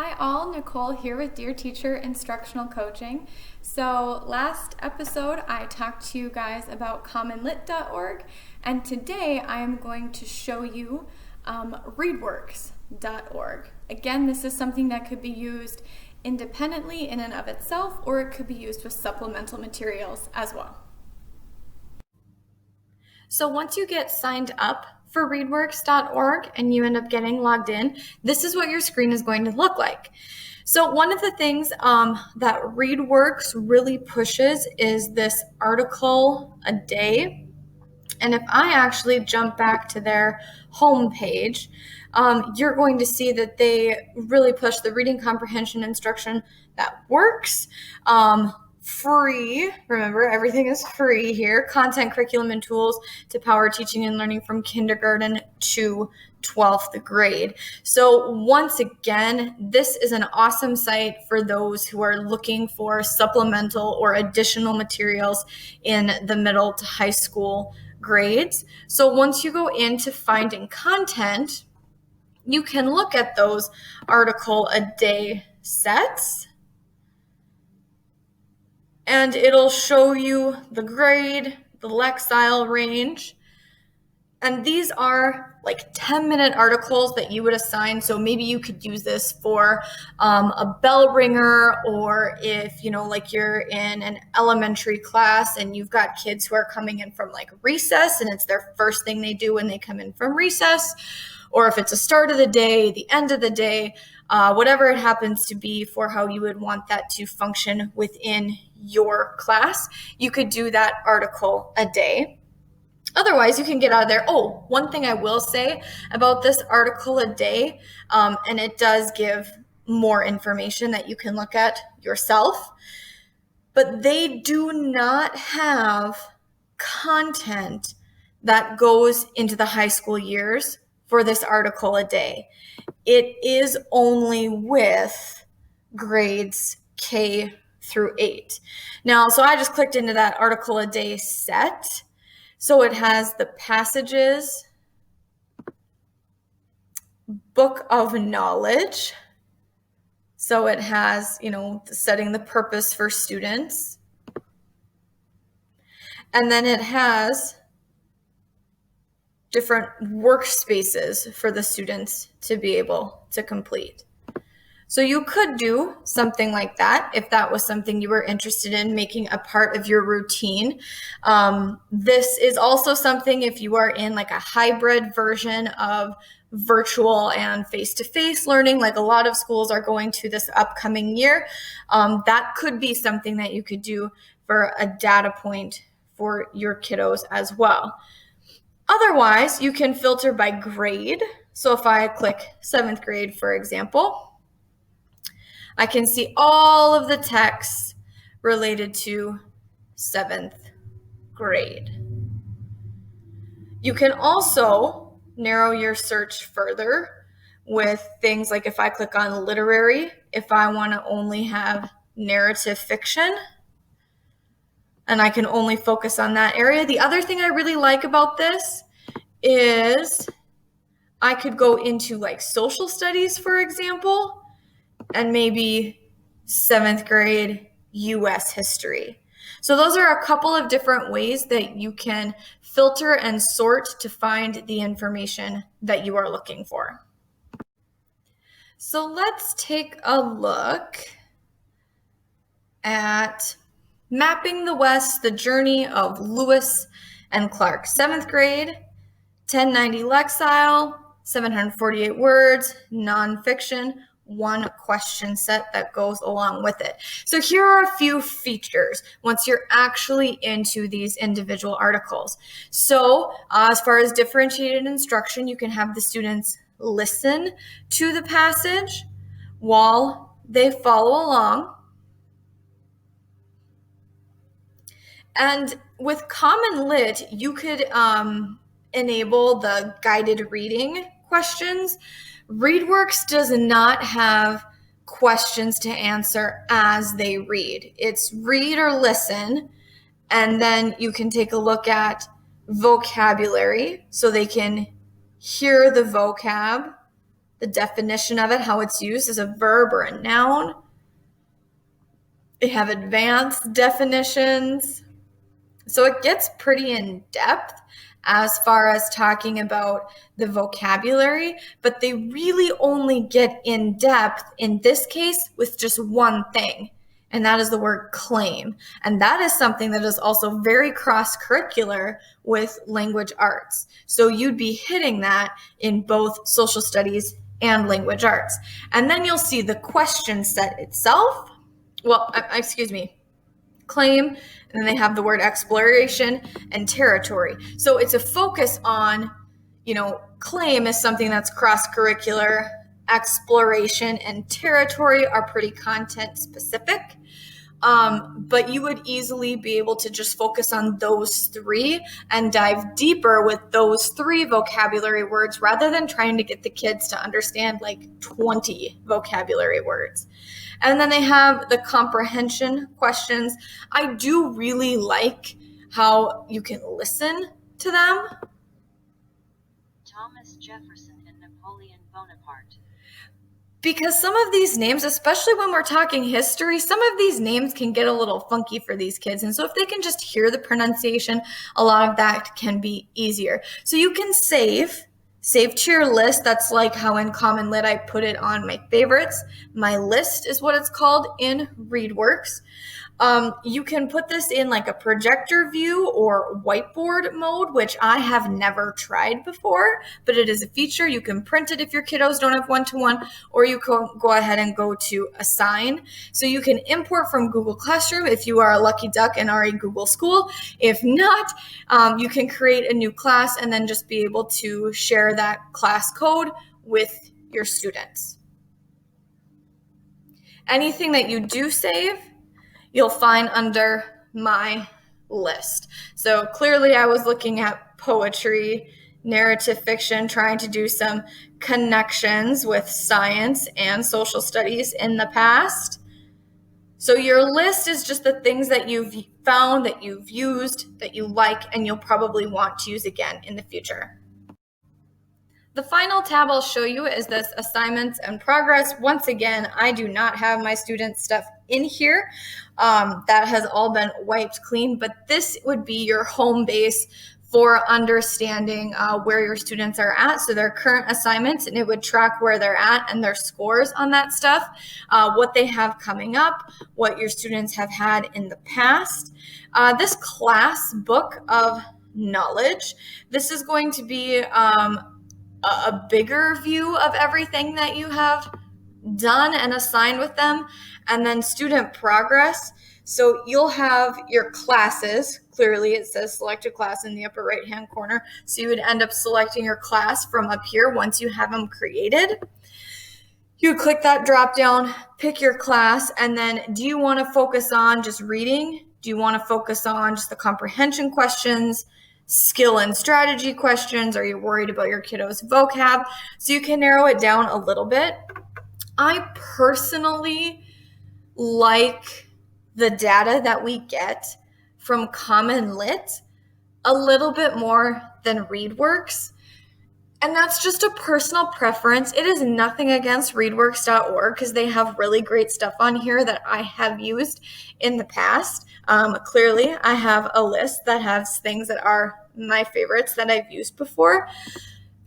Hi all, Nicole here with Dear Teacher Instructional Coaching. So last episode I talked to you guys about commonlit.org, and today I am going to show you readworks.org. Again, this is something that could be used independently in and of itself, or it could be used with supplemental materials as well. So once you get signed up for readworks.org and you end up getting logged in, this is what your screen is going to look like. So one of the things that ReadWorks really pushes is this article a day. And if I actually jump back to their homepage, you're going to see that they really push the reading comprehension instruction that works. Free, remember everything is free here, content, curriculum, and tools to power teaching and learning from kindergarten to 12th grade. So once again, this is an awesome site for those who are looking for supplemental or additional materials in the middle to high school grades. So once you go into finding content, you can look at those article a day sets, and it'll show you the grade, the Lexile range. And these are like 10-minute articles that you would assign. So maybe you could use this for a bell ringer, or if, like you're in an elementary class and you've got kids who are coming in from like recess and it's their first thing they do when they come in from recess, or if it's a start of the day, the end of the day, whatever it happens to be for how you would want that to function within your class, you could do that article a day. Otherwise, you can get out of there. Oh, one thing I will say about this article a day, and it does give more information that you can look at yourself, but they do not have content that goes into the high school years for this article a day. It is only with grades K through 8. Now, so I just clicked into that article a day set. So it has the passages, book of knowledge. So it has, setting the purpose for students. And then it has different workspaces for the students to be able to complete. So you could do something like that if that was something you were interested in making a part of your routine. This is also something if you are in like a hybrid version of virtual and face-to-face learning, like a lot of schools are going to this upcoming year. That could be something that you could do for a data point for your kiddos as well. Otherwise, you can filter by grade. So if I click 7th grade, for example, I can see all of the texts related to 7th grade. You can also narrow your search further with things like if I click on literary, if I want to only have narrative fiction, and I can only focus on that area. The other thing I really like about this is I could go into like social studies, for example, and maybe 7th grade U.S. history. So those are a couple of different ways that you can filter and sort to find the information that you are looking for. So let's take a look at Mapping the West, the Journey of Lewis and Clark. 7th grade, 1090 Lexile, 748 words, nonfiction, one question set that goes along with it. So here are a few features once you're actually into these individual articles. So as far as differentiated instruction, you can have the students listen to the passage while they follow along. And with Common Lit, you could enable the guided reading questions. ReadWorks does not have questions to answer as they read. It's read or listen, and then you can take a look at vocabulary so they can hear the vocab the definition of it, how it's used as a verb or a noun. They have advanced definitions. So it gets pretty in depth as far as talking about the vocabulary, but they really only get in depth in this case with just one thing, and that is the word claim. And that is something that is also very cross-curricular with language arts. So you'd be hitting that in both social studies and language arts. And then you'll see the question set itself. Well, excuse me, claim, and then they have the word exploration and territory. So it's a focus on, claim is something that's cross-curricular. Exploration and territory are pretty content specific. But you would easily be able to just focus on those three and dive deeper with those three vocabulary words rather than trying to get the kids to understand like 20 vocabulary words. And then they have the comprehension questions. I do really like how you can listen to them. Thomas Jefferson and Napoleon Bonaparte. Because some of these names, especially when we're talking history, some of these names can get a little funky for these kids. And so if they can just hear the pronunciation, a lot of that can be easier. So you can save to your list. That's like how in Common Lit I put it on my favorites. My list is what it's called in ReadWorks. You can put this in like a projector view or whiteboard mode, which I have never tried before, but it is a feature. You can print it if your kiddos don't have one-to-one, or you can go ahead and go to Assign. So you can import from Google Classroom if you are a lucky duck and are a Google school. If not, you can create a new class and then just be able to share that class code with your students. Anything that you do save, you'll find under my list. So clearly I was looking at poetry, narrative fiction, trying to do some connections with science and social studies in the past. So your list is just the things that you've found, that you've used, that you like, and you'll probably want to use again in the future. The final tab I'll show you is this assignments and progress. Once again, I do not have my student stuff in here. That has all been wiped clean, but this would be your home base for understanding where your students are at. So their current assignments, and it would track where they're at and their scores on that stuff, what they have coming up, what your students have had in the past. This class book of knowledge, this is going to be a bigger view of everything that you have done and assigned with them, and then student progress. So you'll have your classes. Clearly it says select a class in the upper right hand corner. So you would end up selecting your class from up here once you have them created. You click that drop down, pick your class, and then do you want to focus on just reading? Do you want to focus on just the comprehension questions, skill and strategy questions? Are you worried about your kiddos' vocab? So you can narrow it down a little bit. I personally like the data that we get from Common Lit a little bit more than ReadWorks. And that's just a personal preference. It is nothing against readworks.org because they have really great stuff on here that I have used in the past. Clearly, I have a list that has things that are my favorites that I've used before.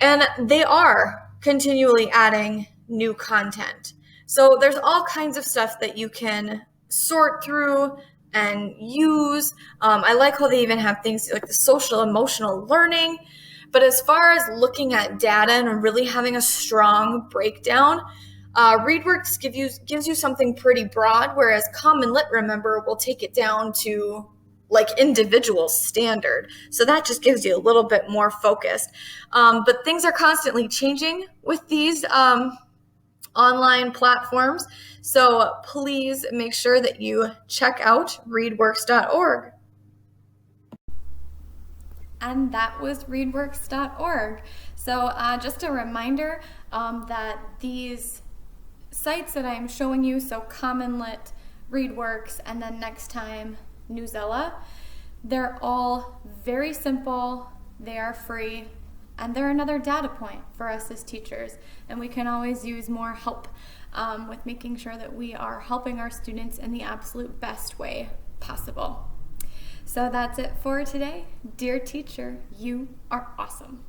And they are continually adding new content. So there's all kinds of stuff that you can sort through and use. I like how they even have things like the social emotional learning. But as far as looking at data and really having a strong breakdown, ReadWorks gives you something pretty broad, whereas Common Lit, remember, will take it down to like individual standard. So that just gives you a little bit more focused. But things are constantly changing with these online platforms. So please make sure that you check out readworks.org. And that was readworks.org. So just a reminder that these sites that I'm showing you, so Common Lit, ReadWorks, and then next time Newsela, they're all very simple, they are free, And they're another data point for us as teachers, and we can always use more help with making sure that we are helping our students in the absolute best way possible. So that's it for today. Dear teacher, you are awesome.